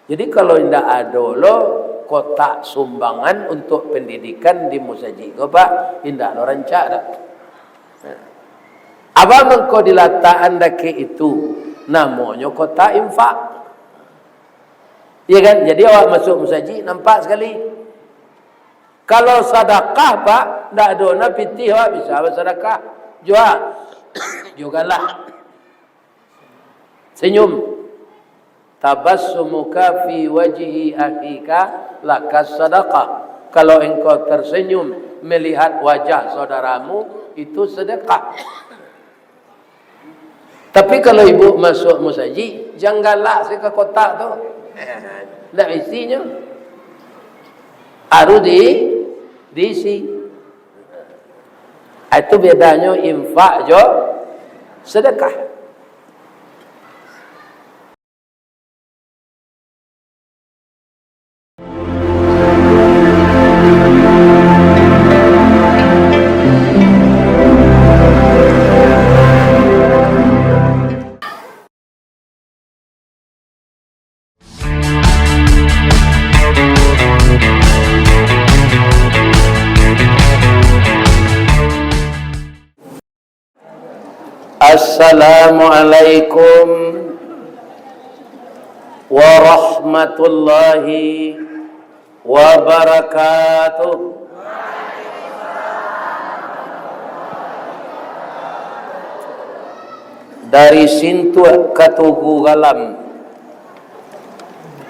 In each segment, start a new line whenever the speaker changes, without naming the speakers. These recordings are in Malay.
Jadi kalau tidak ada lo kotak sumbangan untuk pendidikan di Musaji, Pak, tidak lo rancak dah. Apa mengko dilataan dake itu namanya kotak infak. Iya kan? Jadi awak masuk Musaji nampak sekali. Kalau sedekah Pak, tidak ada na pitih awak bisa bersedekah. Jugalah. Senyum. Tabassumuka fi wajhi akhika lakas sadaqah. Kalau engkau tersenyum melihat wajah saudaramu, itu sedekah. Tapi kalau ibu masuk Musaji, jangan galak ke kotak tu. Tak isinya. Harus diisi. Itu bedanya infak jo sedekah. Assalamualaikum warahmatullahi wabarakatuh. Dari sintu katugu galam,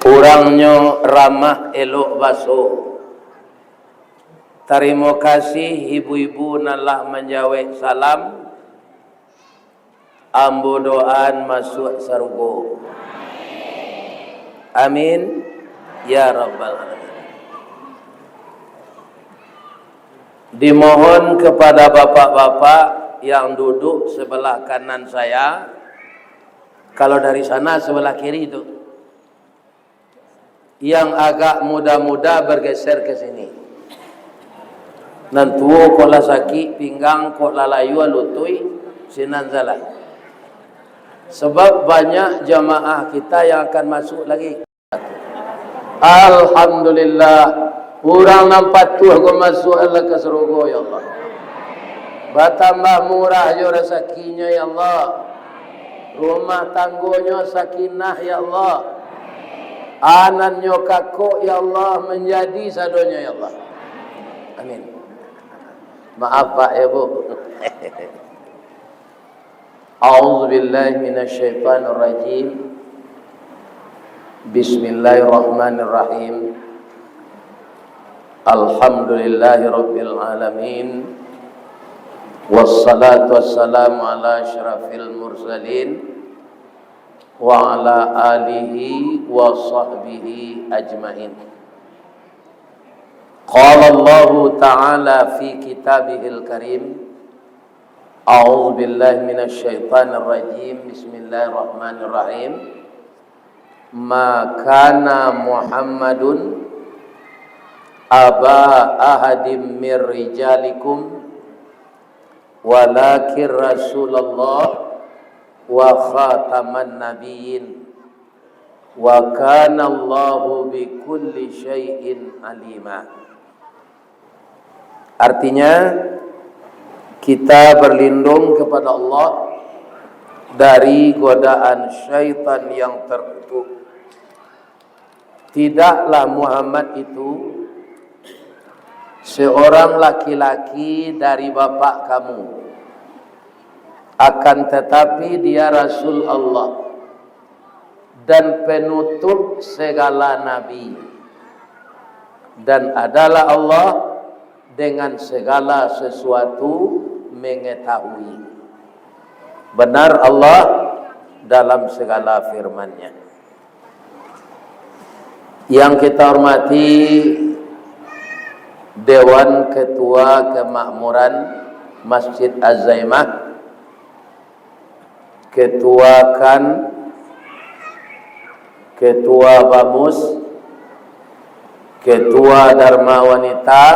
kurangnya ramah elok baso. Terima kasih ibu-ibu nalah menjawab salam. Ambo doaan masuk surga. Amin ya rabbal alamin. Dimohon kepada bapak-bapak yang duduk sebelah kanan saya, kalau dari sana sebelah kiri itu, yang agak muda-muda bergeser ke sini. Nantuo kola sakit pinggang, kola layu lutui sinan jalan. Sebab banyak jamaah kita yang akan masuk lagi. Alhamdulillah, kurang nampak tu aku masuk Allah ke surga ya Allah. Bertambah murah jo rezekinya ya Allah. Rumah tanggonya sakinah ya Allah. Anannya kakok ya Allah menjadi sadonya ya Allah. Amin. Maaf Pak ya Bu. A'udzu billahi minasyaitonir rajim. Bismillahirrahmanirrahim. Alhamdulillahirabbil alamin. Wassalatu wassalamu ala asyrafil mursalin wa ala alihi wa sahbihi ajmain. Qala Allah ta'ala fi kitabihil karim. A'udzu billahi minasyaitonir rajim. Bismillahirrahmanirrahim. Ma kana Muhammadun aba ahadim mir rijalikum walakin Rasulullah wa khataman nabiyyin wa kana Allahu bi kulli syai'in alima. Artinya, kita berlindung kepada Allah dari godaan syaitan yang terkutuk. Tidaklah Muhammad itu seorang laki-laki dari bapak kamu, akan tetapi dia Rasul Allah dan penutup segala nabi, dan adalah Allah dengan segala sesuatu mengetahui. Benar Allah dalam segala firman-Nya. Yang kita hormati Dewan Ketua Kemakmuran Masjid Az-Zaimah, Ketua KAN, Ketua Bamus, Ketua Dharma Wanita,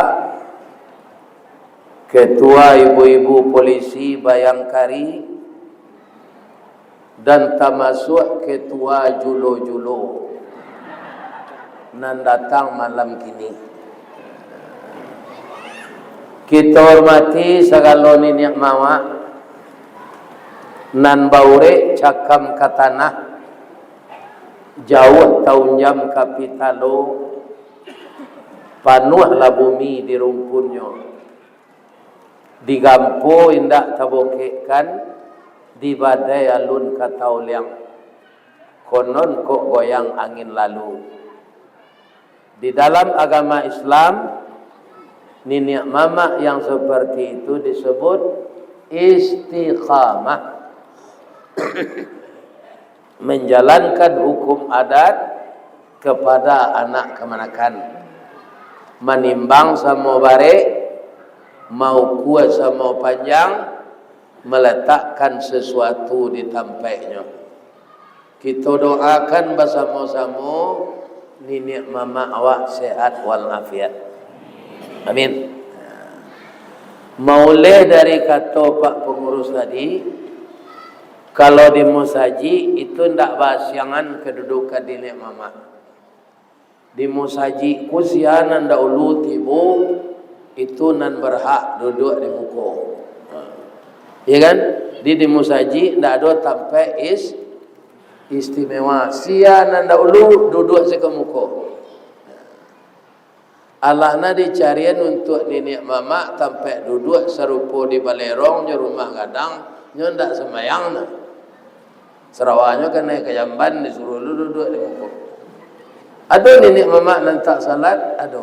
Ketua Ibu-Ibu Polisi Bayangkari, dan termasuk Ketua Julo-Julo. nan datang malam kini. Kita hormati segala niniak mawa nan baure cakam ka tanah jauh tahun jam kapitalo panuhlah bumi di rumpunnya digampo indak tabokekan di badai alun katauliang konon kok goyang angin lalu. Di dalam agama Islam niniak mama yang seperti itu disebut istiqamah. Menjalankan hukum adat kepada anak kemanakan, menimbang sama bare, mau kuat sama panjang, meletakkan sesuatu di tampaknya. Kita doakan bersama-sama niniak mama awak sehat walafiat. Amin. Maulih dari kata Pak Pengurus tadi, kalau di musaji itu ndak bahasiangan kedudukan niniak mama. Di musaji kusianan dahulu tibu itu nan berhak duduk di muka. Ya kan? Di musaji ndak ada tampai istimewa. Sianan dahulu duduk ke muka. Allah na dicarian untuk niniak mama tampai duduk serupa di balerong di rumah gadang nyo ndak semayang na. Serawanyo kan naik ke jamban disuruh duduk di muka. Ada niniak mama nan tak salat, ada.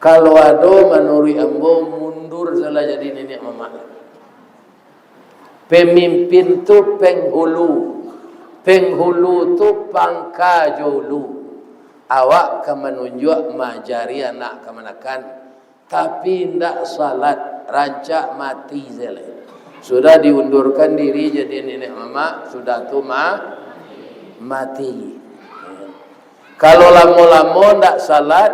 Kalau ada menuri ambo mundur salah jadi niniak mama. Pemimpin tu penghulu. Penghulu tu pangka jolu. Awak ke menunjuk majari anak kemanakan, tapi ndak salat, rancak mati zeleh. Sudah diundurkan diri jadi nenek mama, sudah tu mati. Kalau lama-lama ndak salat,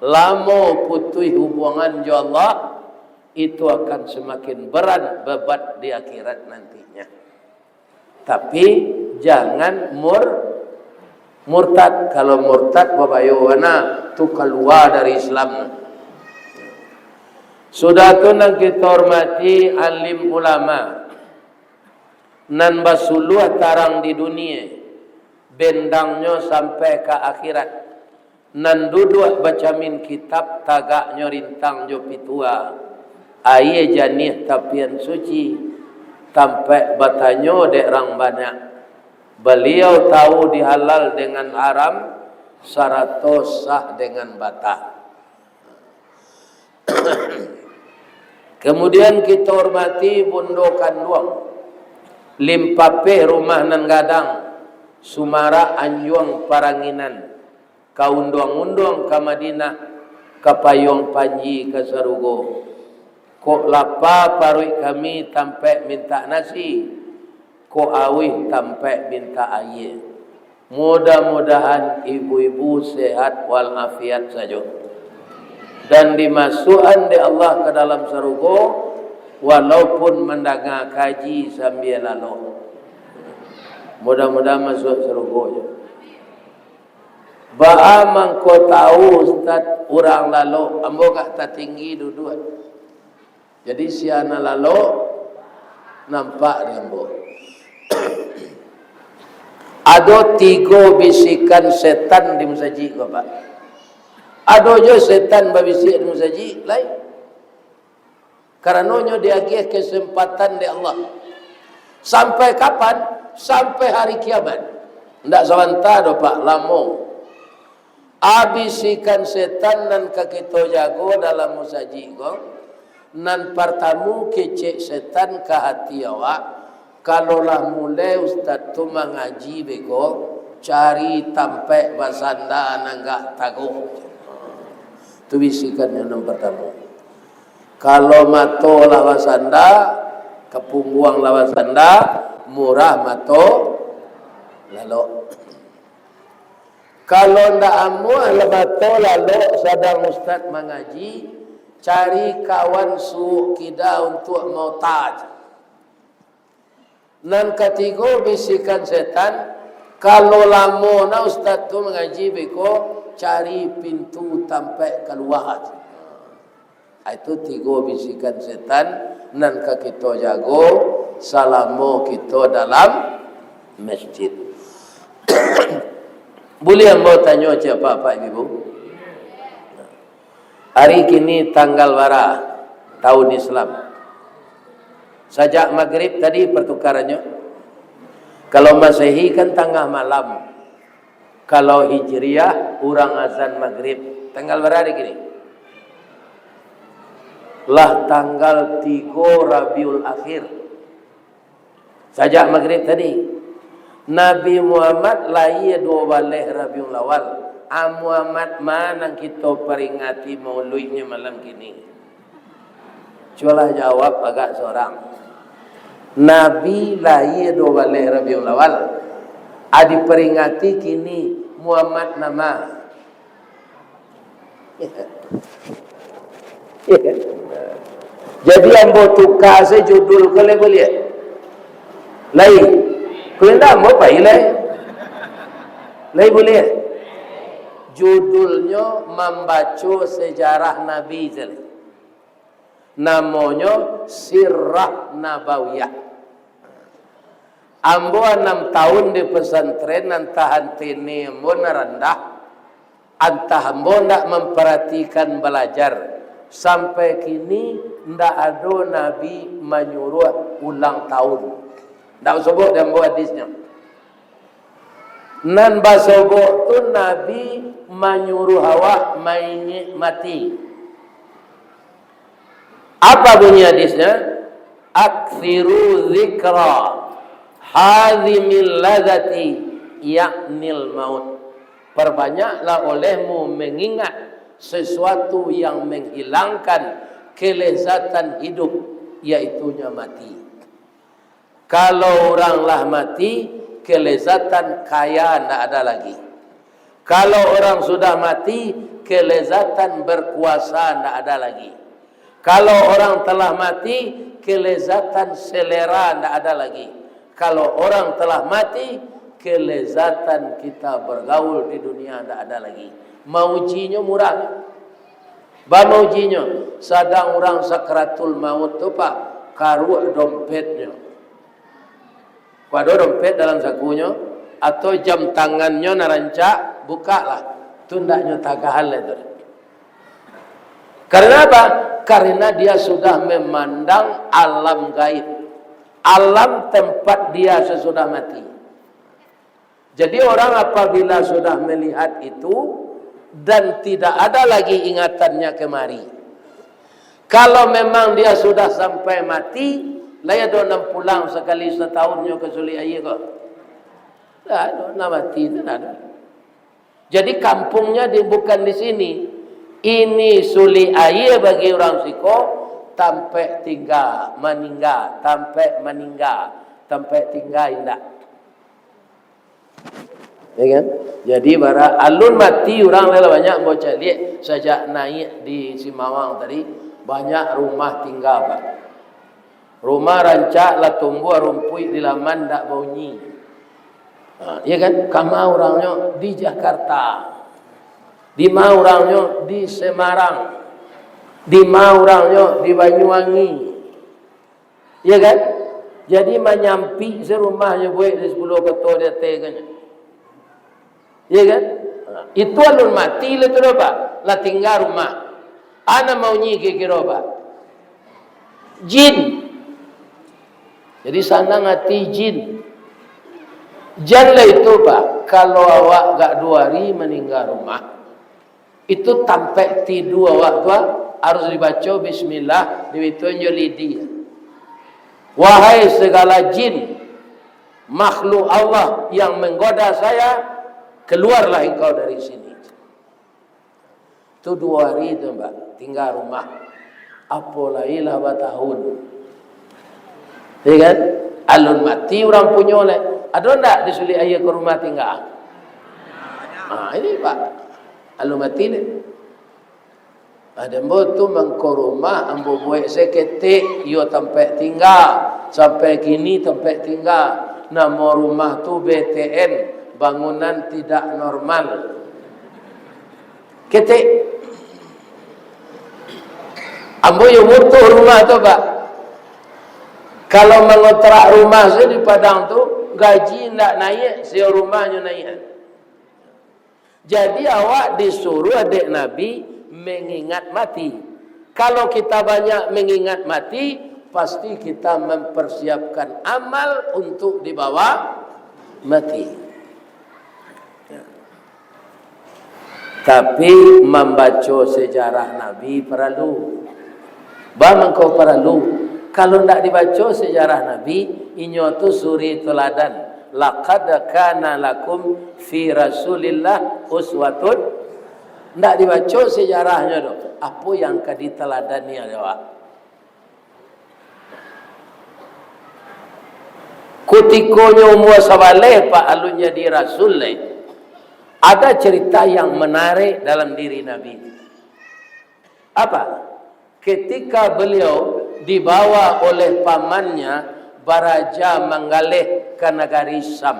lama putih hubungan jo Allah, itu akan semakin berat beban di akhirat nantinya. Tapi jangan murtad. Kalau murtad babayowana tu keluar dari Islam. Sudah tu nang kita hormati alim ulama nan basuluh tarang di dunia bendangnya sampai ke akhirat nan duduk bacamin kitab tagaknya rintang jo pitua aye janih tapian suci sampai batanyo dek rang banyak. Beliau tahu dihalal dengan haram, saratos sah dengan bata. Kemudian kita hormati bundokan luang, limpape rumah nan gadang, sumara anjuang paranginan, kaundang-undang ke Madinah, ke Payung Panji ke Sarugo. Kok lapa parui kami tampai minta nasi. Ko awih tampai minta air. Mudah-mudahan ibu-ibu sehat walafiat saja. Dan dimasukkan di Allah ke dalam surga walaupun mendengar kaji sambil lalu. Mudah-mudahan masuk surga je. Ba'a mangko tahu Ustaz orang lalu ambo gak tertinggi duduk. Jadi siana lalu nampak dia ambo. Ada 3 bisikan setan di musaji Bapak. Ada je setan berbisik di musaji lain. Karenanya dia agih kesempatan di Allah. Sampai kapan? Sampai hari kiamat. Ndak sebentar do Pak, lama. Bisikan setan nan kita jago dalam musaji ko. Nan pertama kecek setan ke hati awak. Kalau lah mulai Ustaz tu mengaji beko, cari tampai basanda nangga tago. Tu bisikan yang pertama. Kalau mato lah basanda, kepungguang lah basanda, murah mato lalu. Kalau ndak amu lah mato lalu sadang Ustaz mengaji, cari kawan su kita untuk mau taj. Nan ketiga bisikan setan Kalau lama na ustaz tu mengaji beko cari pintu sampai keluar. Itu 3 bisikan setan nan ka kita jago selama kita dalam masjid. Boleh hamba tanya siapa Pak Ibu? Hari kini tanggal berapa tahun Islam? Sejak maghrib tadi pertukarannya. Kalau Masehi kan tengah malam. Kalau Hijriah orang azan maghrib. Tanggal berapa hari kini? Lah tanggal 3 Rabiul Akhir. Sejak maghrib tadi. Nabi Muhammad lahir 12 Rabiul Awal. Muhammad mana kita peringati maulidnya malam kini? Cualah jawab agak seorang. Nabi lahir 12 Rabiul Awal. Adi peringati kini Muhammad nama. Jadi ambo tukar sejudul kale boleh. Lain. Kena ambo pai lain. Lain boleh. Judulnya membaca sejarah Nabi Zal. Namanya Sirah Nabawiyah. Ambo 6 tahun di pesantren antah hantini ambo rendah. Antah ambo nak memperhatikan belajar. Sampai kini ndak ada Nabi menyuruh ulang tahun. Ndak sebut dalam hadisnya. Nan basobok tu Nabi menyuruh awak mati. Apa bunyi hadisnya? Akthiru zikra hazimil ladati yaknil maut. Perbanyaklah olehmu mengingat sesuatu yang menghilangkan kelezatan hidup, yaitunya mati. Kalau oranglah mati, kelezatan kaya tidak ada lagi. Kalau orang sudah mati, kelezatan berkuasa tidak ada lagi. Kalau orang telah mati, kelezatan selera tidak ada lagi. Kalau orang telah mati, kelezatan kita bergaul di dunia tidak ada lagi. Maujinya murah. Maujinya sedang orang sakratul maut tu pak karu dompetnya. Pada dompet dalam sakunya atau jam tangannya narancak bukalah. Tundaknya tagahal itu. Karena apa? Karena dia sudah memandang alam gaib. Alam tempat dia sesudah mati. Jadi orang apabila sudah melihat itu dan tidak ada lagi ingatannya kemari. Kalau memang dia sudah sampai mati, laya dona pulang sekali setahunnya ke suli aye kok. Tak ada mati itu ada. Jadi kampungnya bukan di sini. Ini suli aye bagi orang Siko, tampe tinggal meninggal, tampe meninggal, tampe tinggal indah. Ya kan? Jadi bara alun mati orang lela banyak bocah lihat sejak naik di Simawang tadi banyak rumah tinggal pak. Rumah rancak lah tumbuh rumput di laman tak bunyi. Ya kan? Kama orangnya di Jakarta, di mana orangnya di Semarang, di mana orangnya di Banyuwangi. Ya kan? Jadi menyampi serumahnya buat di 10 ketua dia teganya. Ya kan? Itu alun mati lah tu apa? Lah tinggal rumah. Ana mau nyi kira apa? Jin. Jadi sana ngati jin. Janlah itu pak. Kalau awak gak 2 hari meninggal rumah, itu sampai tidur awak tu harus dibaca Bismillah, ditunjuk lidi. Wahai segala jin, makhluk Allah yang menggoda saya, keluarlah engkau dari sini. Itu 2 hari itu mbak, tinggal rumah. Apolailah tahun. Ya kan? Alun mati orang punya oleh. Ada tak disulit ayah ke rumah tinggal? Ini pak, alun mati ni. Ada mbak tu mengko rumah, ambo buat seketik, yo tempat tinggal. Sampai kini tempat tinggal. Nama rumah tu BTN. bangunan tidak normal. Ketik. Ambo yang butuh rumah tu Pak. Kalau mengontrak rumah saya di Padang tu, gaji tidak naik, sewa rumahnya naik. Jadi awak disuruh adik Nabi mengingat mati. Kalau kita banyak mengingat mati, pasti kita mempersiapkan amal untuk dibawa mati. Tapi membaca sejarah Nabi perlu. Bang kau perlu. Kalau tidak dibaca sejarah Nabi, inyo tu suri teladan. Laqad kana lakum fi Rasulillah uswatun. Tidak dibaca sejarahnya tu. Apa yang akan diteladani awak? Kutikonya umur sabaleh Pak alunnya di Rasul ada cerita yang menarik dalam diri Nabi. Apa? Ketika beliau dibawa oleh pamannya Baraja Manggaleh ke negeri Syam.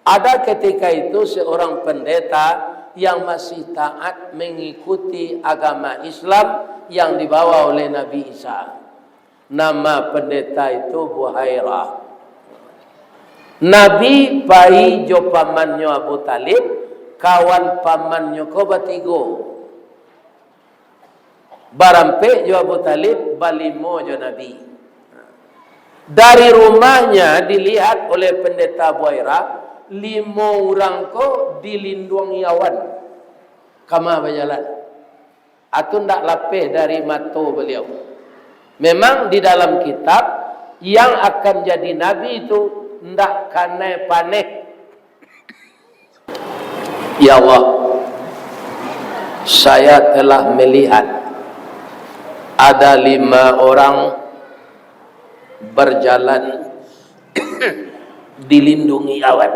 Ada ketika itu seorang pendeta yang masih taat mengikuti agama Islam yang dibawa oleh Nabi Isa. Nama pendeta itu Buhairah. Nabi pai jo pamannya Abu Talib, kawan pamannya ko batigo. Barampe jo Abu Talib, balimo jo Nabi. Dari rumahnya dilihat oleh pendeta Buhairah, 5 orang ko dilindungi awan. Kama berjalan. Atau ndak lapeh dari mata beliau. Memang di dalam kitab yang akan jadi nabi itu ndak kane paneh. Ya Allah, saya telah melihat ada 5 orang berjalan dilindungi awan.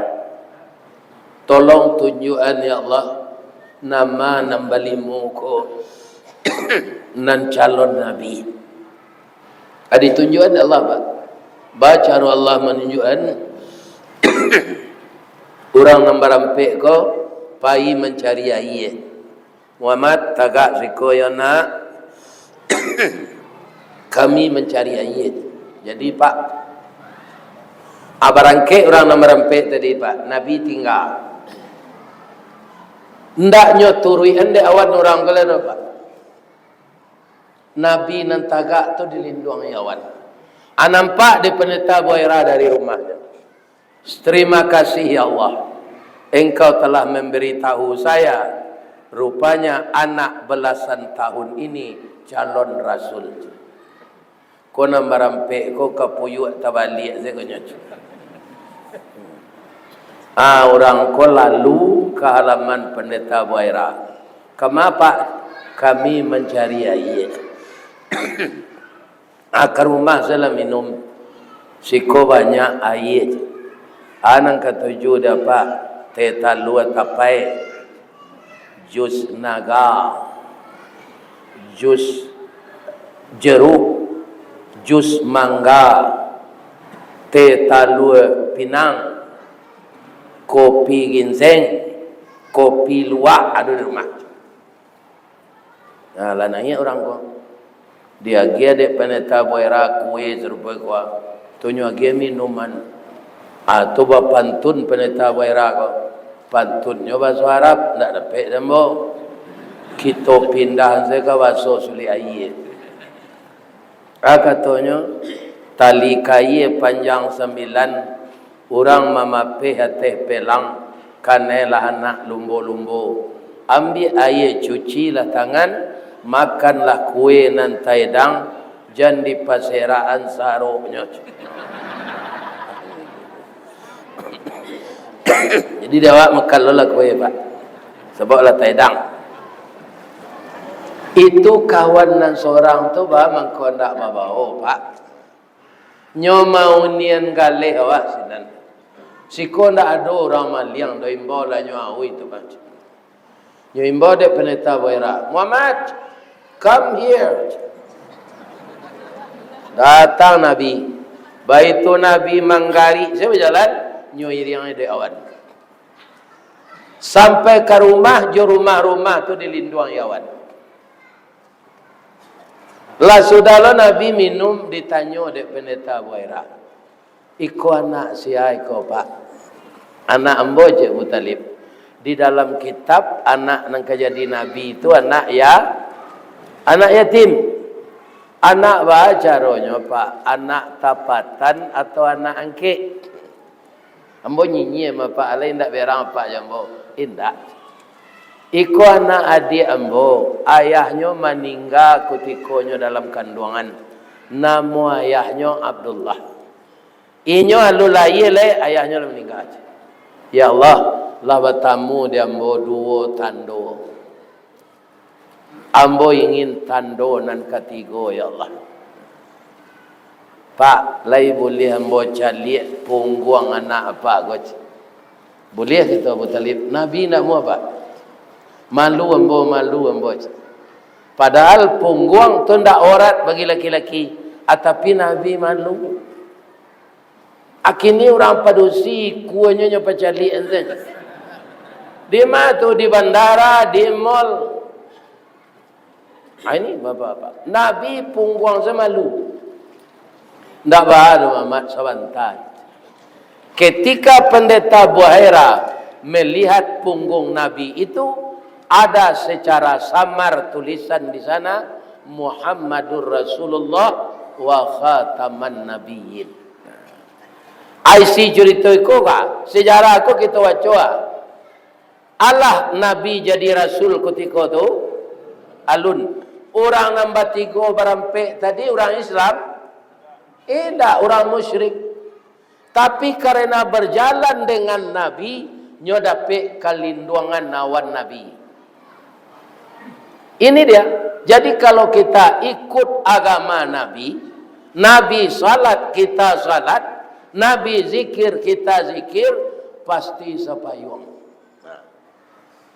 Tolong tunjukkan ya Allah nama nambalimu ko nan calon nabi. Ada tunjukkan Allah Pak. Baca Allah menunjukkan orang nambarampe ko pai mencari air. Muhammad tagak rikoyona kami mencari air. Jadi Pak, abarangke orang nambarampe tadi Pak, Nabi tinggal. Ndak nyoturui ende awan orang kalian Pak. Nabi nan tagak tu dilindungi awan. Nampak di pendeta Buhairah dari rumahnya. Terima kasih ya Allah. Engkau telah memberitahu saya. Rupanya anak belasan tahun ini calon rasul. Kau nambarampe kau kapuyuk tabalik saya konyoc. Orang kau lalu ke halaman pendeta Buhairah. Kenapa? Kami mencari air. Ke rumah saya minum. Siko banyak air. Anang ketujuh dapat teta luar tapai. Jus naga. Jus jeruk. Jus mangga. Teta luar pinang. Kopi ginseng. Kopi luwak ada di rumah. Nah, lananya orang ko. Dia gia de pendeta Buhairah kue serupa ko. Tunyo gia minuman. Atau pantun pendeta Buhairah ko. Pantunnya bahasa Arab ndak dapat dembo. Kita pindah saya ke bahasa suli air. Katanya tali kayu panjang 9 orang mamape hati pelang kanelah anak lumbo-lumbo. Ambil air cucilah tangan, makanlah kue nan taidang, jan di paseraan saroknya. Jadi dia awak makan lah kue Pak. Sebablah taidang. Itu kawan nan seorang tu bah mangko ndak bawa Pak. Nyo mau nian galeh awak sinan. Siko ndak ada orang maliang do imbo la nyo au itu Pak. Nyo imbo de pendeta Buhairah. Muhammad, come here. Datang Nabi. Baitu Nabi Manggari. Saya berjalan. nyo iriang de awan. Sampai ke rumah, jo rumah-rumah tu dilindung awan. Lah sudah lo Nabi minum ditanyo dek pendeta Buaira. Iko anak sia iko pak. Anak ambo je Abu Talib. Di dalam kitab anak nang jadi Nabi itu anak yatim. Anak baca ronyo pak. Anak tapatan atau anak angke. Ambo nyinyi sama pak alai ndak berang pak jambo. Indak. Iko anak adik ambo, ayahnya meninggal kutikonya dalam kandungan. Nama ayahnya Abdullah. Inyo alulai le ayahnya meninggal. Ya Allah, lah bertamu di ambo dua tando. Ambo ingin tando nan ketiga ya Allah. Pak, lai boleh ambo cari punggung anak apa goc? Boleh kita Abu Talib. Nabi nak mau apa? Malu ambo. Padahal punggung tu ndak aurat bagi laki-laki. Tapi Nabi malu. Akini orang padusi kuanya nyopa cali enten. Di mana tu di bandara, di mall. Ini bapak-bapak. Nabi punggung semalu. Ndak baharu Muhammad sebentar. Ketika pendeta Buhaira melihat punggung Nabi itu, ada secara samar tulisan di sana Muhammadur Rasulullah wa khataman nabiyyin. Aisi cerita ko ka sejarah ko kita baca. Allah Nabi jadi rasul ketika tu alun. Orang nombor 3 berampe tadi orang Islam. Tidak orang musyrik. Tapi karena berjalan dengan Nabi, nyo dapat kalindungan awan Nabi. Ini dia. Jadi kalau kita ikut agama Nabi, Nabi salat kita salat, Nabi zikir kita zikir, pasti sepayung.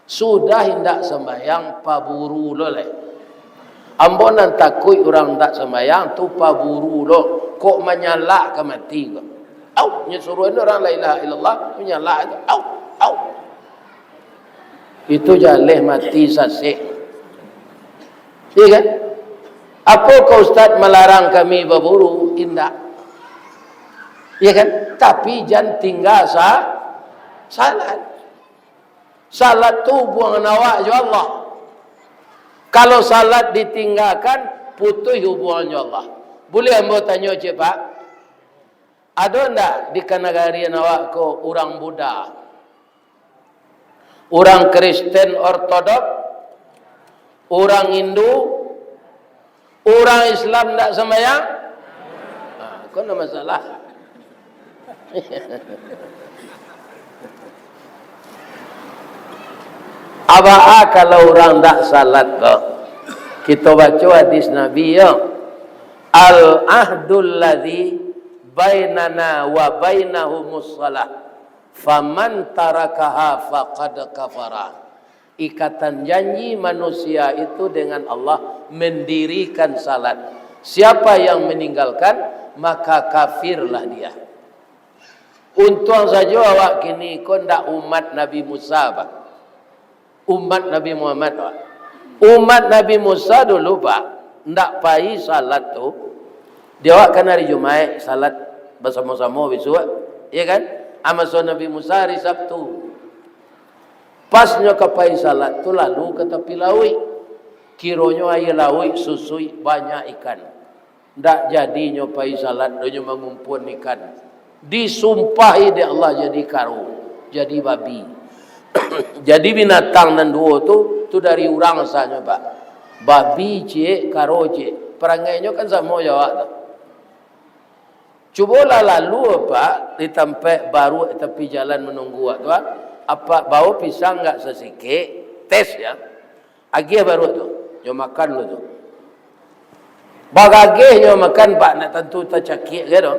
Sudah hendak sembahyang paburu loleh. Ambonan takut orang tak sembahyang tu paburu lo. Kok menyala ke mati ke? Au, nyuruh orang la ilaha illallah menyala itu. Au. Itu jaleh mati sasih. Iya kan? Apakah Ustaz melarang kami berburu? Indah. Iya kan? Tapi jangan tinggal salat. Salat tu buang nawak je Allah. Kalau salat ditinggalkan, putus hubungan Allah. Boleh ambo tanya je Pak? Ada ndak di negara nawak ko orang Buddha? Orang Kristen Ortodok? Orang Hindu, orang Islam tak sembahyang? Kau nak masalah? Apa kalau orang tak salat kau? Kita baca hadis Nabi ya. Al-ahdul ladzi bainana wa bainahumus shalah. Faman tarakaha faqad kafara. Ikatan janji manusia itu dengan Allah mendirikan salat. Siapa yang meninggalkan, maka kafirlah dia. Untung saja awak kini kau ndak umat Nabi Musa Pak. Umat Nabi Muhammad Pak. Umat Nabi Musa dulu Pak, ndak pai salat tu. Dia awak kan hari Jumaat salat bersama-sama besok, ya kan? Amason Nabi Musa hari Sabtu. Pasnya kapai salat tu lalu ke tepi laut. Kironyo air laut susui banyak ikan. Ndak jadi nyopai salat donyo mengumpul ikan. Disumpahi di Allah jadi karung, jadi babi. Jadi binatang nan dua tu dari orang saja Pak. Babi je, karo je. Perangainya kan sama jawab tu. Cubalah lalu Pak di tempat baru tepi jalan menunggu tu apa bau pisang enggak sesikit tes ya. Agih baru tu. Nyo makan lu tu. Bagagih nyo makan Pak nak tentu tercakik ke tu.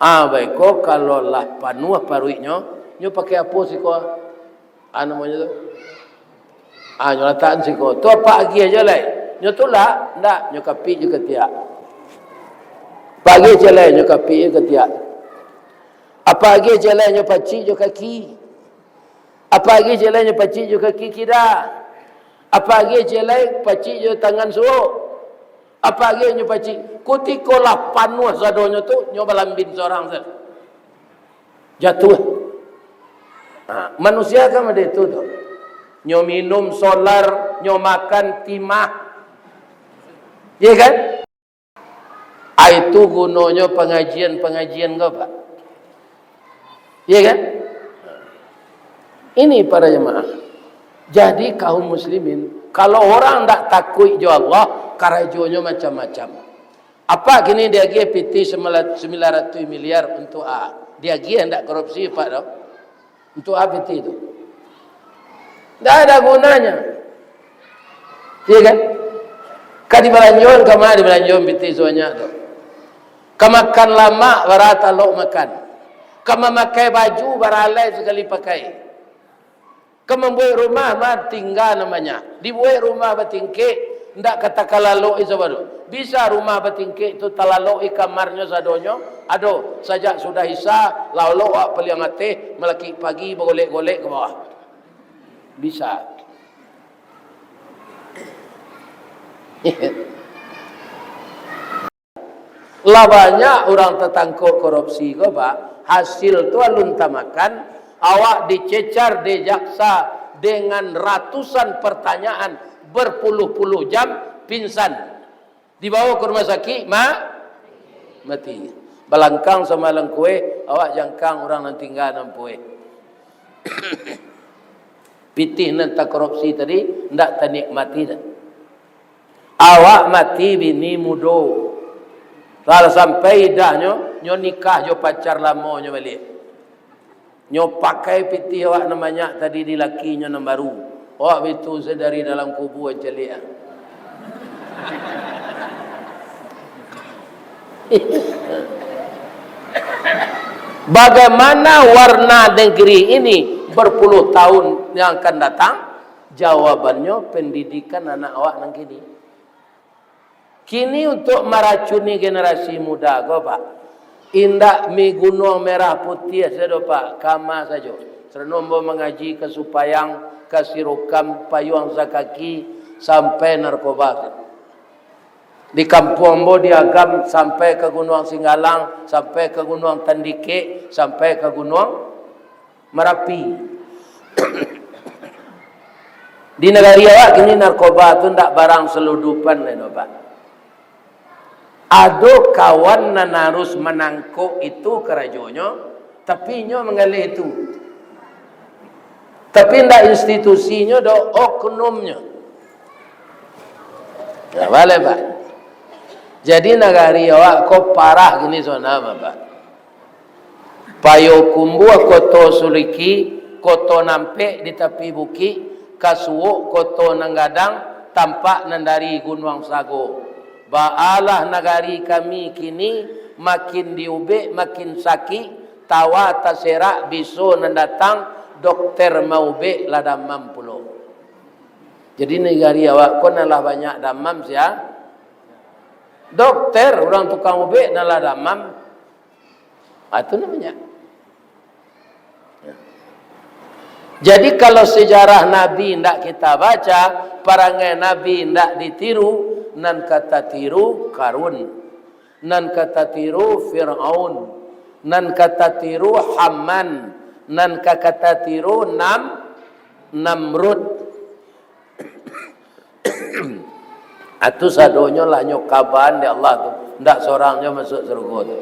Baik ko kalau lah panuh paruiknya nyo pakai apa sih ko? Namanya tu. Nyo letak sih ko. Tu apa agih aja lai. Nyo tu lah ndak nyo kapi juga tiak. Pagi je lai nyo kapi juga tiak. Apa lagi jalannya pacik jo kaki? Apa lagi jalannya pacik jo kaki kira? Apa lagi jalan pacik jo tangan suruh? Apa lagi nyo pacik? Kutikolah panuh sadonyo tu nyo balambin seorang saja. Jatuh. Manusia kan ada itu tu. Nyo minum solar, nyo makan timah. Ya kan? Itu gunanya pengajian-pengajian kau Pak. Ya kan? Ini para jemaah. Jadi kaum muslimin, kalau orang tak takut jo Allah, karajonya macam-macam. Apa gini dia gi PT 900 miliar untuk A. Dia gi hendak korupsi Pak tau. Untuk A PT itu. Tak ada gunanya. Ya kan? Kadi belanjon kemana belanjon PT sebanyak tu. Kemakan lama barata lo makan. Kamu makai baju baralai sekali pakai. Kamu buat rumah mah tinggal namanya. Dibuat rumah bertingkik. Ndak kata kalalo isabado. Bisa rumah bertingkik tu talalo kamarnya sadonyo. Ado sajak sudah isa lalu awak peliang ate melaki pagi bergolek-golek ke bawah. Bisa. Lah banyak orang tertangkap korupsi ko Pak. Hasil tu alun tamakan awak dicecar di jaksa dengan ratusan pertanyaan berpuluh-puluh jam pingsan. Dibawa ke rumah sakit mati. Balangkang sama lengkue awak jangkang orang nan tinggal nampue. Pitih nan tak korupsi tadi ndak tanik mati dah. Awak mati bini mudo. Kalau sampai dah nyo nikah jo pacar lama nyo balik. Nyo pakai piti awak namanya tadi di laki nyo nama baru. Awak itu sedari dalam kubur celik. Bagaimana warna negeri ini berpuluh tahun yang akan datang? Jawabannya pendidikan anak awak nang kini. Kini untuk meracuni generasi muda, kau Pak. Indak mi gunung merah putih saja Pak, kama saja. Serenombo mengaji ke Supayang, ke Sirukam, Payuang Zakaki sampai narkoba. Di Kampung Ambo diagam sampai ke Gunung Singgalang, sampai ke Gunung Tandike, sampai ke Gunung Merapi. Di negara awak kini narkoba tu ndak barang seludupan leno Pak. Ado kawan nan harus menangkuk itu kerajonyo, tapi nyo mengalih itu. Tapi ndak institusinya do oknumnya. Ya boleh Pak. Jadi negari awak ko parah gini sona Pak. Payo kumbu koto suliki, koto nampe di tepi buki, kasuwo koto nanggadang, tampak nandari Gunung Sago. Baalah negari kami kini makin diubek, makin sakit, tawa taserak biso nandatang dokter maubek lah damam pulo. Jadi negari awak kon nalah banyak damam sia. Dokter orang tukang ubek nalah damam. Itu namanya. Jadi kalau sejarah Nabi ndak kita baca, perangai Nabi ndak ditiru, nan kata tiru Karun, nan kata tiru Fir'aun, nan kata tiru Haman, nan kata tiru Namrud. Atu sadonyo lah nyokaban di Allah tu, ndak seorangnya masuk surga tu.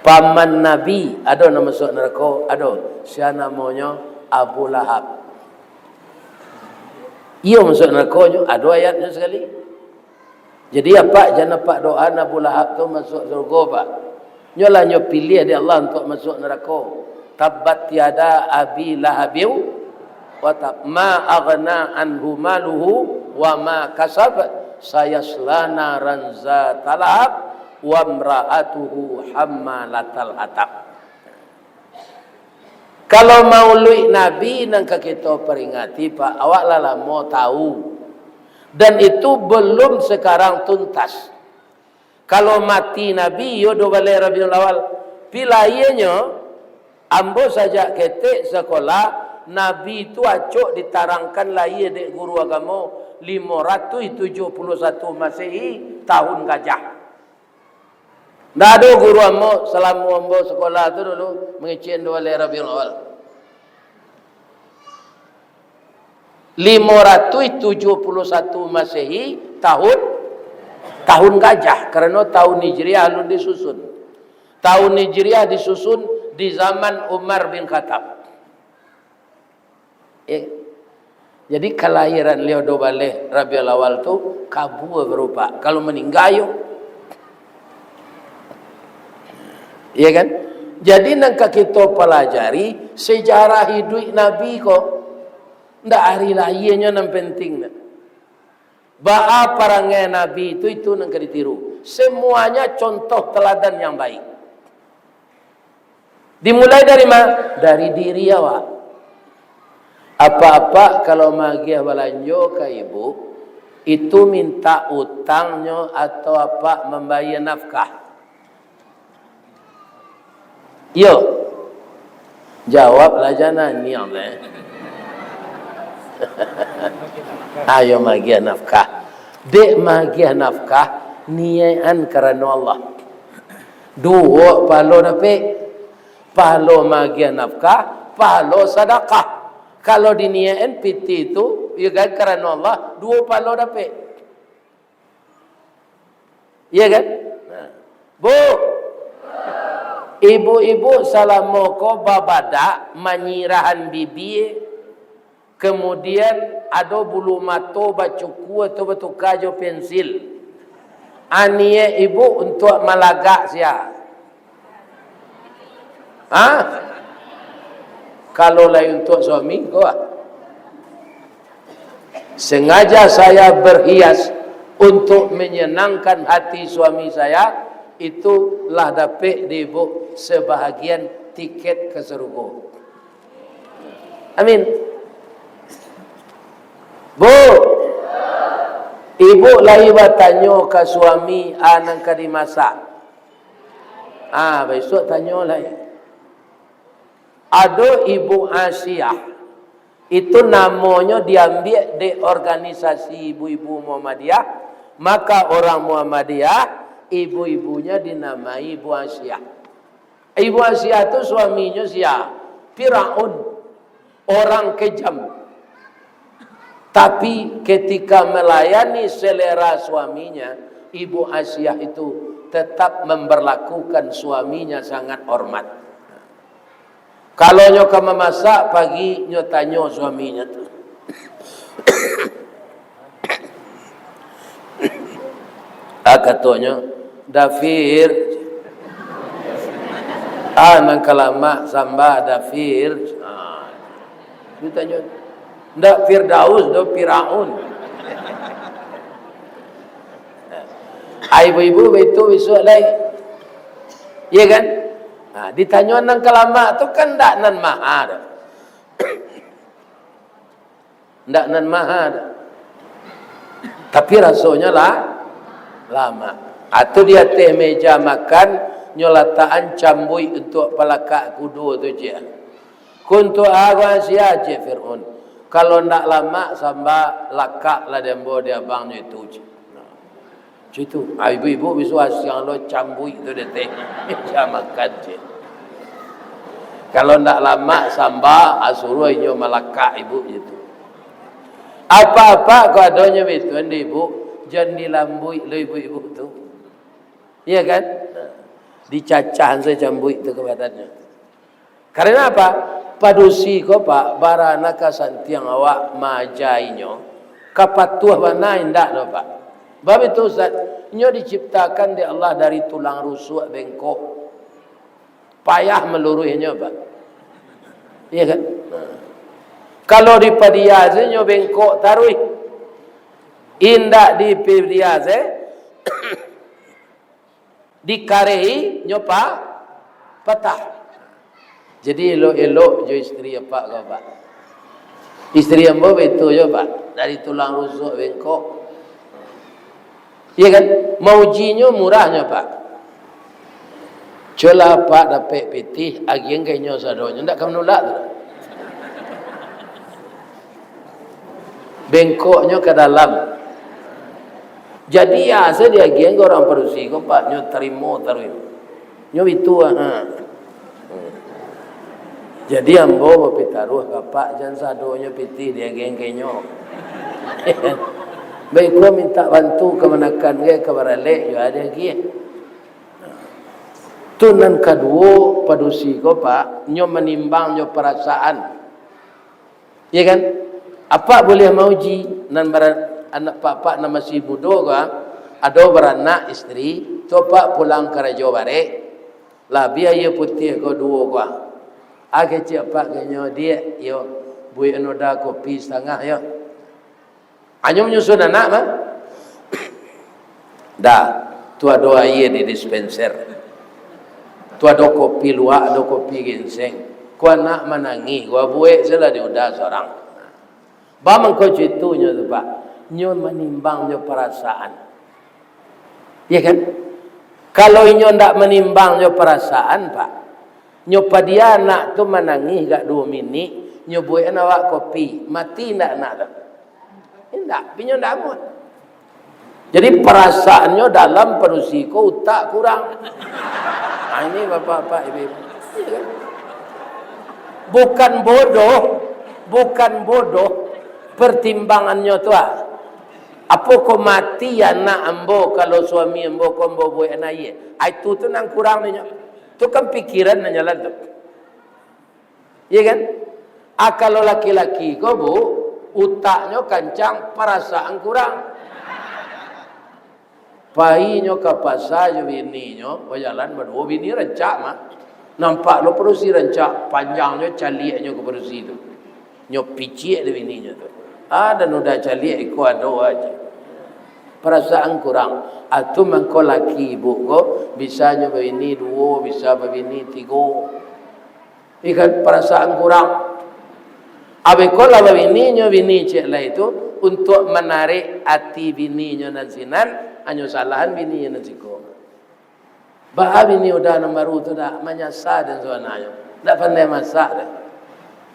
Paman Nabi ada nama masuk neraka, ada sia namanya Abu Lahab. Ia masuk neraka nyo, ada ayatnya sekali. Jadi apa jangan pak doa Abu Lahab tu masuk surga Pak. Nyo lah nyo pilih di Allah untuk masuk neraka. Tabbat tiada abi lahabiu wa tab ma aghna anhu maluhu wa ma kasab sayasla naran zatalahab wa imra'atuhu hammalatal hatab. Kalau maulid Nabi nang kita peringati Pak, awak lah mau tahu. Dan itu belum sekarang tuntas. Kalau mati Nabi yo do balai Rabiul Awal Pilayanya ambo saja ketik sekolah Nabi itu acok ditarangkan lahir dek guru agama 571 Masehi tahun gajah. Ndak ada guru ambo selama ambo sekolah tu dulu mengicin 2 Rabiul Awal. 571 Masehi tahun gajah, karena tahun Hijriah lalu disusun. Tahun Hijriah disusun di zaman Umar bin Khattab. Jadi kelahiran Leo Dobaleh Rabiul Awal tu kabur berupa kalau meninggal yo. Iya kan? Jadi nangka kita pelajari sejarah hidup Nabi kok. Ndak hari lahirnya yang penting. Ba'a perangai Nabi itu nangka ditiru. Semuanya contoh teladan yang baik. Dimulai dari mana? Dari diri awak. Apa-apa kalau magiah balanjo ke ibu, itu minta utangnya atau apa membayar nafkah. Yo, jawablah jangan niam le. Ayo magiah nafkah. Dek magiah nafkah niatan kerana Allah. Dua palo dapat. Palo magiah nafkah, palo sedekah. Kalau diniain piti itu, ya kan, kerana Allah, 2 palo dapat. Ya kan? Nah. Bu, ibu-ibu salamoko babada menyirahan bibi, kemudian ada bulu mato bacuku atau batu kajo pensil. Anie ibu untuk malagak sia. Hah? Kalau lain untuk suami kau, sengaja saya berhias untuk menyenangkan hati suami saya, itulah dapat dibu sebahagian tiket ke surga. Amin. Bu, ibu lagi bertanya ke suami anak ke dimasak. Besok tanya lagi. Ada Ibu Asia, itu namanya diambil di organisasi ibu-ibu Muhammadiyah, maka orang Muhammadiyah ibu-ibunya dinamai Ibu Asia. Ibu Asia itu suaminya siapa? Firaun, orang kejam. Tapi ketika melayani selera suaminya, Ibu Asia itu tetap memperlakukan suaminya sangat hormat. Kalau nyoka memasak pagi nyotanyo suaminya tu. Katanya Dafir. Nang kalama samba Dafir. Ditanya ndak Firdaus do Firaun. Ibu-ibu itu besok lagi. Iya kan? Ditanya nang kelama tu kan ndak nan mahar. Ndak nan mahar. Tapi rasanya lama. Atau dia teh meja makan nyolataan cambui untuk pelakak kudu tu je. Kuntu awan sia je Fir'aun. Kalau ndak lama samba lakak lah dembo dia bangnya itu je. Itu ibu-ibu bisu asyang lo cambui tu dia teh meja makan je. Kalau ndak lama samba asuruh inyo malakak ibu itu. Apa-apa kau adanya betul ibu, jangan dilambui lo ibu-ibu tu. Iya kan? Dicacahan saya cambui itu kebadannya. Karena apa? Padusi ko pak barana kasantiang awak majainyo kapatuh bana indak do pak. Bab itu Ustaz, inyo diciptakan di Allah dari tulang rusuk bengkok. Payah meluruhnya pak. Iya kan? Kalau di padiase nyo bengkok taruh. Indak di padiase dikarehi nyo pak patah. Jadi elok-elok jo istri pak kau pak. Istri ambo betul jo pak dari tulang rusuk bengkok. Iya kan? Maujinya murahnya pak. Cola pak dapat pitih agian kayaknya sadonya ndak kamu nolak tu. Bengkoknya ke dalam. Jadi ya dia agian orang perusi kau pak nyo terima taruh. Nyo itu Jadi ambo pitaruh kapak jangan sadonya pitih dia agian kayaknya. Baik kau minta bantu kemenakan ke barale yo ada lagi. Tunan kedua padusi ko pak nyo menimbang nyo perasaan, ya kan? Apa boleh mauji nan anak pak nama si budo ko ada beranak istri to pak pulang ke rajo bare lah biaya putih ko dua ko age cik pak kenyo dia yo bui enoda kopi setengah yo anyum nyusun anak mah dah tu ada air di dispenser. Tu ada kopi luak, ada kopi ginseng. Kau nak menangi, kau buat salah dia udah seorang. Bamang kau citunya tu pak, nyon menimbang nyon perasaan, ya kan? Kalau nyon tak menimbang nyon perasaan pak, nyon padia nak tu menangi gak 2 minit, nyon buat awak kopi, mati nak tak? Tidak, pinyon tak mau. Jadi perasaannya dalam perusiko utak kurang. Nah, ini bapak-bapak ibu-ibu. Bukan bodoh pertimbangannya tu apa kau mati anak ambo kalau suami ambo kau ambo buat anak ye. Itu tu nang kurang nya. Tu kan pikiran nanya lah tu. Iya kan? Kalau laki-laki kau bu utaknya kencang, perasaan kurang. Pahinyo kapasa jo bininyo, berjalan berdua bini rencak mah. Nampak lo perusi rencak panjangnya caliaknya ke perusi itu. Nyo picik de bininyo tu. Ada nuda caliak iko ada aja. Perasaan kurang. Atu mangko laki ibu ko bisa nyo bini 2, bisa bini 3. Ikan perasaan kurang. Abe ko la bininyo bini cek lah itu untuk menarik hati bininyo nan sinan. Hanya salahan bini yang nasiko. Bah bini udah nomor tu dah menyasa dan suananya. Tak pandai masak dah.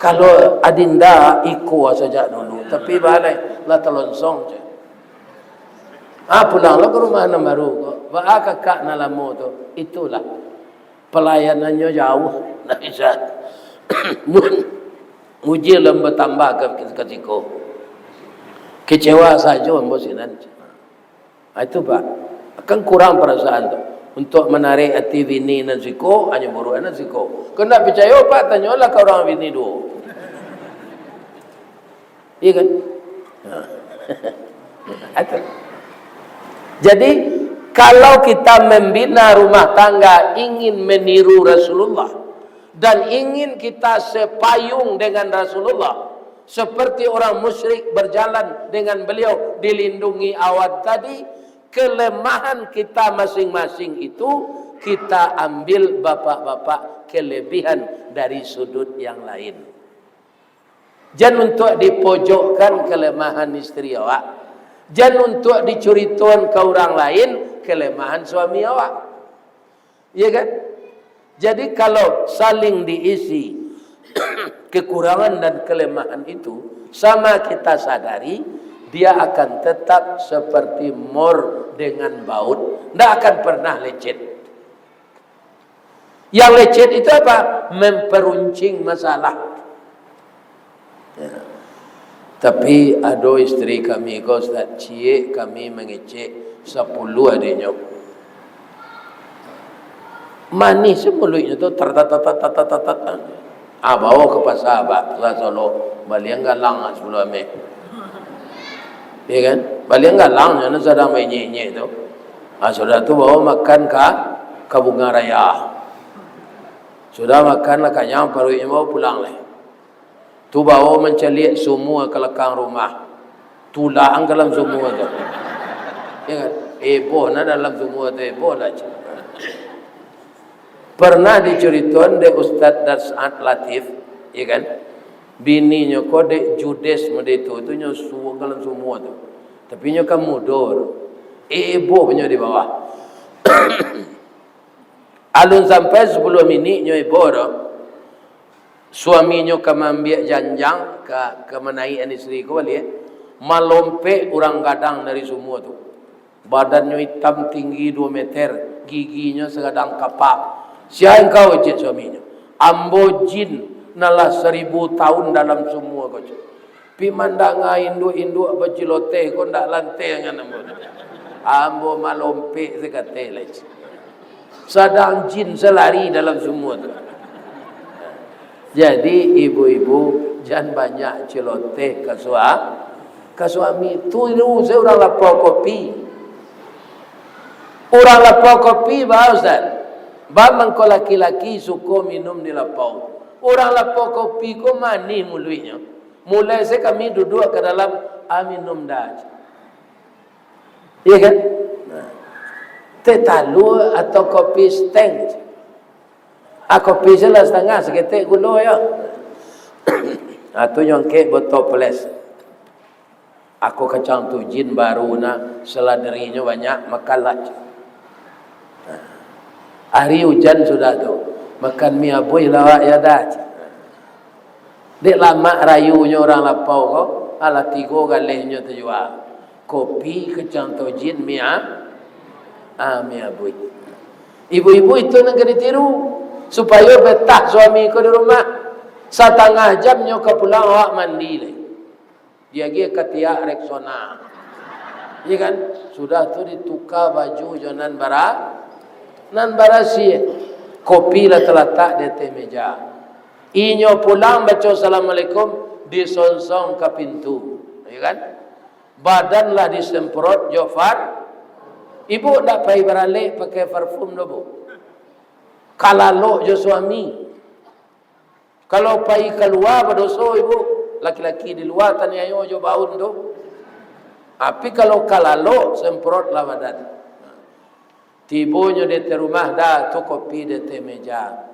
Kalau adinda ikut saja dulu, tapi balai lah telonsong je. Pulanglah ke rumah nomor tu. Bah kakak nalamu tu, itulah pelayanannya jauh. Tak bisa. Muji lembat tambah ke siko. Kecewa saja ambo sinan. Itu pak, akan kurang perasaan tu untuk menarik hati bini dan siko hanya buruk dan siko. Kena percaya pak, tanyalah ke orang bini 2. Iya kan? Jadi kalau kita membina rumah tangga ingin meniru Rasulullah dan ingin kita sepayung dengan Rasulullah seperti orang musyrik berjalan dengan beliau dilindungi awan tadi. Kelemahan kita masing-masing itu kita ambil bapak-bapak kelebihan dari sudut yang lain. Jangan untuk dipojokkan kelemahan istri awak. Jangan untuk dicurituan ke orang lain kelemahan suami awak. Ya kan? Jadi kalau saling diisi kekurangan dan kelemahan itu sama kita sadari, dia akan tetap seperti mor dengan baut. Tidak akan pernah lecet. Yang lecet itu apa? Memperuncing masalah. Ya. Tapi ada istri kami, kau Ustaz, cie kami mengecek 10 adiknya. Manis mulutnya tu tertatat. Bawa ke pasar abak, Solo, baliang galang 10 amek. Ya kan? Balik galang jangan sedang main nyek tu. Sudah tu bawa makan ke bunga raya. Sudah makan lah kanyang perutnya bawa pulang lah. Tu bawa menceliak semua ke lekang rumah. Tulang dalam semua tu. Ya kan? Eboh na dalam semua tu eboh lah. Pernah diceritakan de Ustaz Darsat Latif, ya kan? Bininya kode judes mode itu nyo suang semua tu. Tapi nyo kan mudur. Ebohnya di bawah. Alun sampai 10 minit nyo ibodo. Suaminya kamambiak janjang ke menaik istri ko balik. Malompe orang gadang dari semua tu. Badannya hitam tinggi 2 meter, giginya segadang kapak. Siapa engkau cik suaminya? Ambo jin nalah 1000 tahun dalam semua kau cik. Pi mandanga induk-induk bacilote kau ndak lantai dengan ambo malompe sekate lagi. Sedang jin selari dalam semua tu. Jadi ibu-ibu jangan banyak celoteh ke suami. Tiru saya orang lapau kopi. Orang lapau kopi bah Ustaz. Bamang ko laki-laki suka minum di lapau. Orang lapau kopi ko mani muluinya. Mulai saya kami duduk ke dalam minum dah. Iya kan? Teh talu atau kopi steng. Kopi salah setengah seketik gula ya. Atau nyongkek botol peles. Aku kacang tu jin baru na seladerinya banyak makalah. Hari hujan sudah tu. Makan mie aboy lawak ya dah. Dek lama rayunya orang lapau kau. Ala 3 galihnya terjual. Kopi kacang tu jin mie aboy. Ibu-ibu itu nak kena tiru. Supaya betah suami kau di rumah. 1/2 jamnya kau pulang awak mandi lagi. Dia pergi ke tiak Rexona. Ya kan? Sudah tu ditukar baju jonan barasi. Kopi lah terletak di atas meja. Inyo pulang baca Assalamualaikum disonsong ke pintu. Ya kan? Badan lah disemprot jofar. Ibu tak payah beralik pakai parfum dah bu. Kalalok je suami. Kalau pergi keluar berdosa ibu. Laki-laki di luar tanya ayo jo baun tu. Tapi kalau kalalok semprot lah badan. Tibonya di rumah dah tu kopi di meja.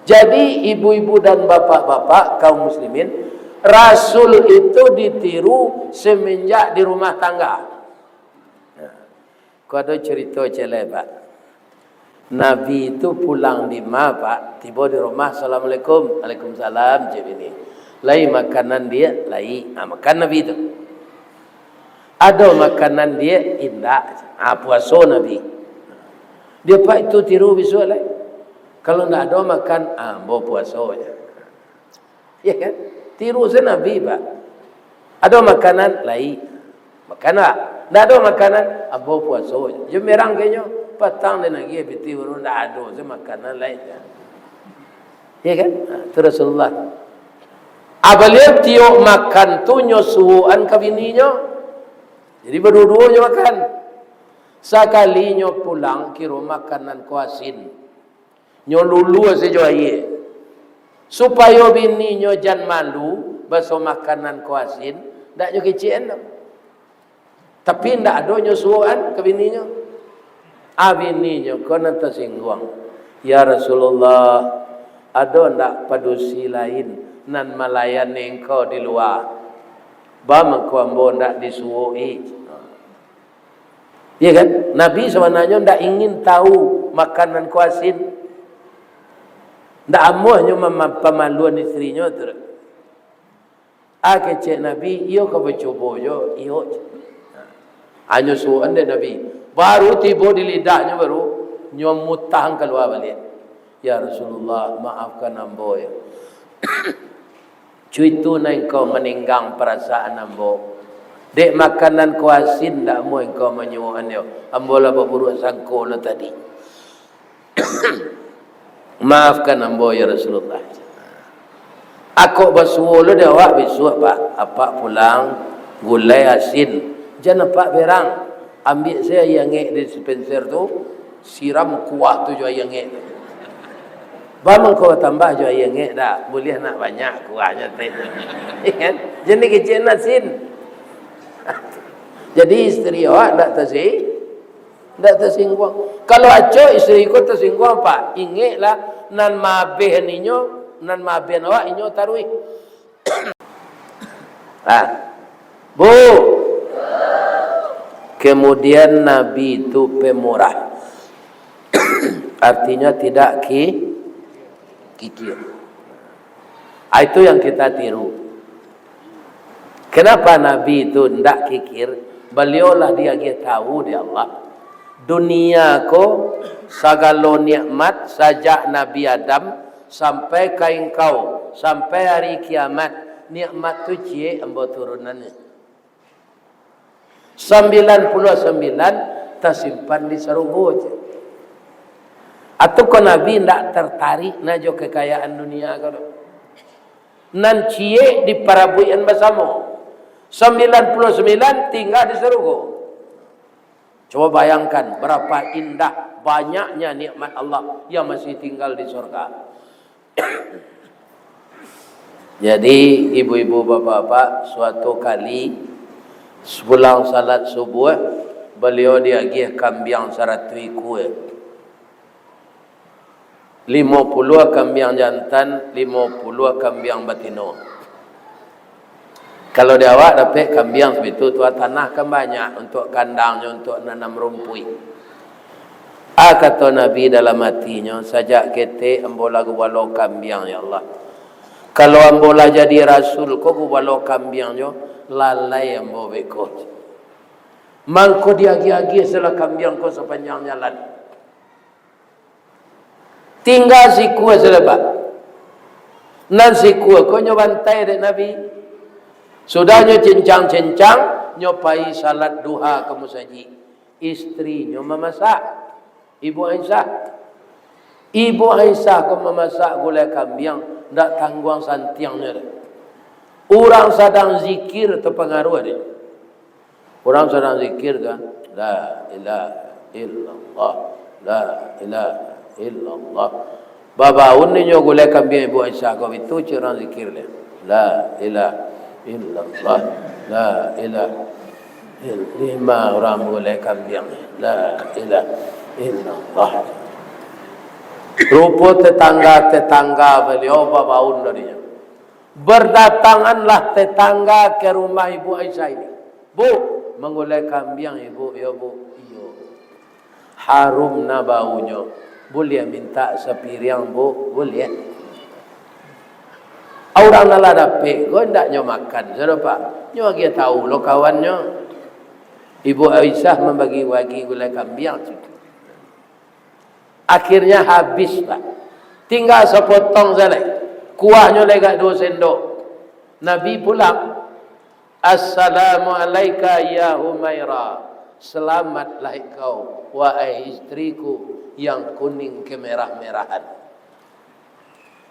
Jadi ibu-ibu dan bapak-bapak kaum muslimin, Rasul itu ditiru semenjak di rumah tangga. Kau ada cerita celek pak. Nabi itu pulang di ma pak, tiba di rumah Assalamualaikum, Waalaikumsalam cik ini. Lai makanan dia, makan Nabi itu. Ada makanan dia indah, puasa Nabi. Dia pak itu tiru visual lai. Kalau tidak ada makan, bawa puasa je. Ya kan? Tiru saya Nabi pak. Ada makanan lai, makan tak? Tidak ada makanan, bawa puasa je. Dia merang kayaknya. Petang dia nak pergi piti urun dah ada saya makanan lain. Ya kan? Itu Rasulullah. Beliau tiok makan tu nyosuan ke bininya. Jadi berdua-duanya makan. Sekalinya pulang kira makanan kuasin. Nyolulu saja air. Supaya bininya jangan malu basuh makanan kuasin. Tak juga kecian. Tapi tak ada nyosuan ke bininya. Bininya kau nanti tersinggung. Ya Rasulullah, ada tak padusi lain nan melayani engkau di luar? Bama kau ambo tak disuruhi. Ya kan? Nabi sebenarnya tak ingin tahu makanan kuasin. Tak amuhnya pemaluan istrinya tu. Kecik Nabi, iyo kau bercuba yo, iyo. Hanya suruh anda Nabi. Baru tiba di lidahnya baru nyom mutang keluar balik. Ya Rasulullah, maafkan ambo ya. Cuitu na engkau meninggang perasaan ambo. Dek makanan kuasin tak mau engkau menyuruhan dia. Ambo lah berburuk sangko lah tadi. Maafkan ambo ya Rasulullah. Aku bersuruh dia awak besok pak. Apa pulang gulai asin. Jangan pak berang. Ambil saya yang ngek di dispenser tu, siram kuah tu jo yang ngek. Bang kau tambah jo yang ngek dah. Boleh nak banyak kuahnya teh. Kan? Jadi kecil nasin. Jadi isteri awak tak tersinggung. Kalau aco isteri ko tersinggung pak, ingeklah nan mabeh ninyo, nan mabeh awak inyo tarui. Bu. Kemudian Nabi itu pemurah. Artinya tidak kikir. Itu yang kita tiru. Kenapa Nabi itu tidak kikir? Beliaulah dia tahu dia Allah. Dunia ko sagala nikmat sejak Nabi Adam sampai ke engkau, sampai hari kiamat, nikmat tu cie ambo turunannya. 99 tersimpan di surga je. Atau ko Nabi tidak tertarik najo kekayaan dunia kalau nan cie di parabuian bersama 99 tinggal di surga. Coba bayangkan berapa indah banyaknya nikmat Allah yang masih tinggal di surga. Jadi ibu-ibu bapak-bapak, suatu kali sepulang salat subuh beliau diagih kambing 100 ekor. 50 kambing jantan, 50 kambing betina. Kalau dia awak dapat kambing sebetul tu tanah kan banyak untuk kandangnya, untuk nanam rumput. Kata Nabi dalam hatinya, sajak kete ambola gubalo kambing ya Allah. Kalau ambola jadi rasul ko gubalo kambingnya lalai ambo beko. Mangko dia agi-agi selah kambing ko sepanjang jalan. Tinggal si kuah selebat. Nan si kuah ko nyobantai dek Nabi. Sudahnya cincang-cincang, nyopai salat duha ke masjid. Istrinya memasak. Ibu Aisyah. Ibu Aisyah ke memasak gulai kambing, ndak tangguang santiangnya. Orang sedang zikir terpengaruh dia. Orang sedang zikir kan, la ilaha illallah, la ilaha illallah. Babaun ni nyo gulai kambing Ibu Aisyah kau itu orang zikir dia. La ilaha illallah, la ilaha illallah. 5 orang boleh kambing, la ilaha illallah. Rupa tetangga beliau babaun darinya. Berdatanganlah tetangga ke rumah Ibu Aisyah ini. Bu, mengulai kambing ibu, ya bu, iyo. Harum na baunya. Boleh minta sepiring bu, boleh. Orang nala dapat, kau hendaknya makan. Sudah pak, nyo dia tahu lo kawannya. Ibu Aisyah membagi-bagi gulai kambing. Akhirnya habis pak. Tinggal sepotong saja. Kuahnya lega 2 sendok. Nabi pulang. Assalamualaikum ya Humairah. Selamatlah kau, wahai istriku yang kuning kemerah-merahan.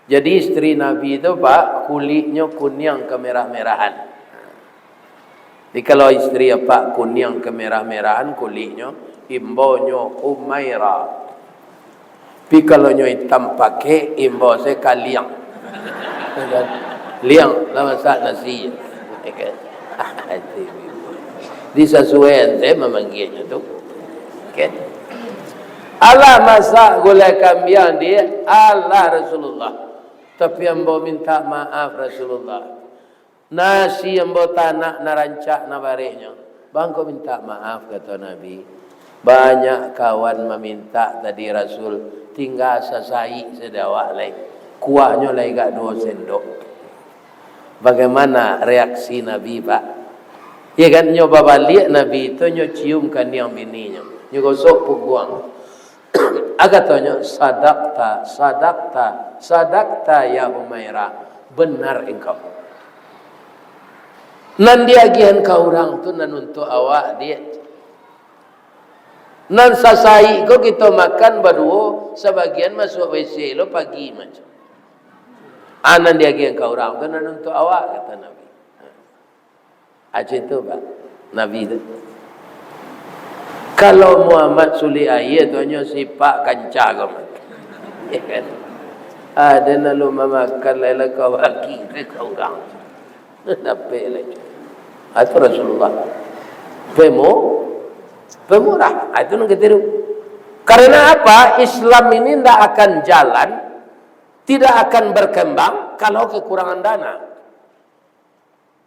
Jadi istri Nabi itu pak kulitnya kuning kemerah-merahan. Jadi kalau istri pak kuning kemerah-merahan kulitnya, imbaunya Humairah. Tapi kalau nyo hitam pakai imbau saya kaliang. Liang lah masak nasi. Disesuaikan saya memanggilnya tu. Okay. Allah masak gulai kambing dia, Allah Rasulullah. Tapi ambo minta maaf Rasulullah. Nasi ambo tanak narancak nabarehnya. Bang kau minta maaf kata Nabi. Banyak kawan meminta tadi Rasul tinggal sesai sedawak lagi. Kuahnya lagi 2 sendok. Bagaimana reaksi Nabi pak? Ya kan nyoba balik Nabi itu nyo ciumkan yang bininya. Nyo gosok punggung. Agatanya sadaqta, sadaqta, sadaqta ya Humairah. Benar engkau. Nan dia gian kau orang tu nan untuk awak dia. Nan sasai ko kita makan berdua, sebagian masuk WC lo pagi macam. Anan dia gian kau orang tu nan untuk awak kata Nabi. Aja itu pak Nabi itu. Kalau Muhammad suli ayat tu hanya sifat kanca kau mat. Ya kan? Ada lalu memakan lele kau bagi ke kau orang. Dapat lagi. Itu Rasulullah. Pemurah. Itu nak ketiru. Karena apa? Islam ini tidak akan jalan, tidak akan berkembang kalau kekurangan dana.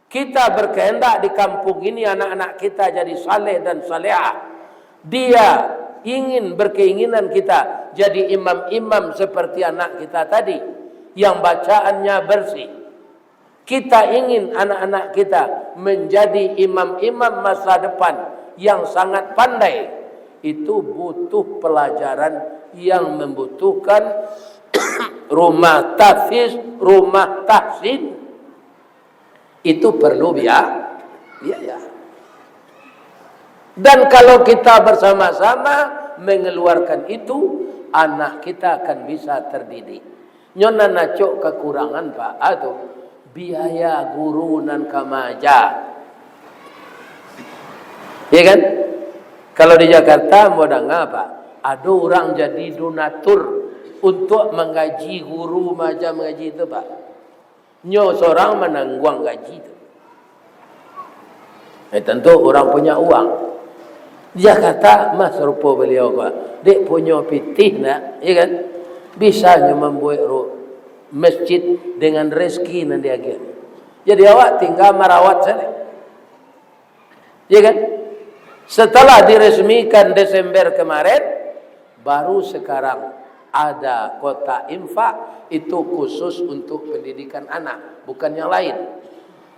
Kita berkehendak di kampung ini anak-anak kita jadi saleh dan salehah. Dia ingin berkeinginan kita jadi imam-imam seperti anak kita tadi yang bacaannya bersih. Kita ingin anak-anak kita menjadi imam-imam masa depan yang sangat pandai. Itu butuh pelajaran yang membutuhkan rumah tahfiz, rumah tahsin. Itu perlu biaya. Dan kalau kita bersama-sama mengeluarkan itu, anak kita akan bisa terdidik. Nyona nacok kekurangan Pak, atau biaya guru nan kamaja. Ya kan? Kalau di Jakarta mau ngapa? Ada orang jadi donatur untuk mengaji guru macam mengaji itu Pak. Nyo seorang menangguang gaji itu. Tentu orang punya uang. Jakarta mas rupa beliau Pak. Dek punya pitih nak, ya kan? Bisanya membuat masjid dengan rezeki nanti akhir. Jadi awak tinggal merawat saja. Ya kan? Setelah diresmikan Desember kemarin, baru sekarang ada kota infak itu khusus untuk pendidikan anak, bukan yang lain.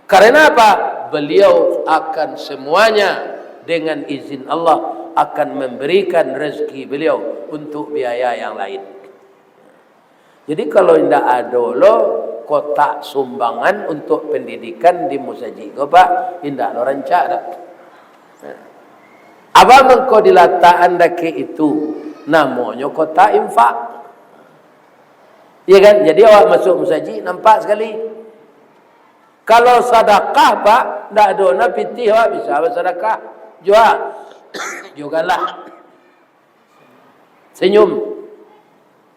Karena apa? Beliau akan semuanya dengan izin Allah akan memberikan rezeki beliau untuk biaya yang lain. Jadi kalau tidak ada lo kotak sumbangan untuk pendidikan di Musaji, Pak, tidak lo rancak dah. Apa mengko dilataan dake itu namanya kotak infak. Ya kan? Jadi awak masuk Musaji nampak sekali. Kalau sedekah Pak, tidak ada na pitih awak bisa bersedekah. Jugalah senyum.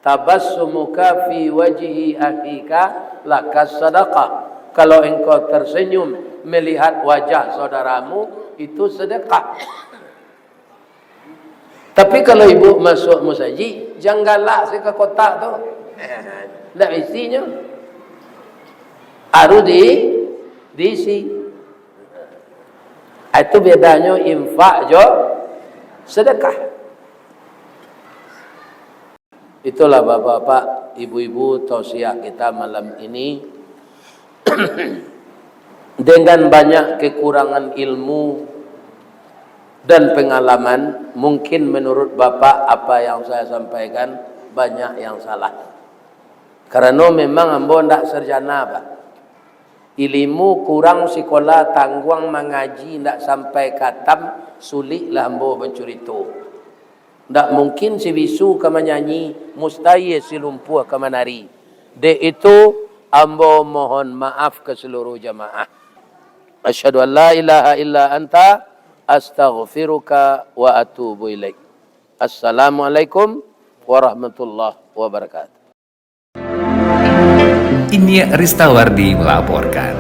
Tabassumuka fi wajhi akhika lakas sadaqah. Kalau engkau tersenyum melihat wajah saudaramu, itu sedekah. Tapi kalau ibu masuk Musaji, jangan galak ke kotak tu. Tak isinya. Harus diisi. Itu bedanya infak jo sedekah. Itulah bapak-bapak, ibu-ibu tausiah kita malam ini. Dengan banyak kekurangan ilmu dan pengalaman, mungkin menurut bapak apa yang saya sampaikan banyak yang salah. Karena memang ambo ndak sarjana Pak. Ilmu kurang sekolah tangguang mengaji ndak sampai katam, sulitlah ambo bercerita. Ndak mungkin si bisu ke menyanyi, mustahil si lumpuh ke menari. De itu ambo mohon maaf ke seluruh jamaah. Asyhadu an la ilaha illa anta astaghfiruka wa atubu ilaik. Assalamualaikum warahmatullahi wabarakatuh.
Ini Ristawardi melaporkan.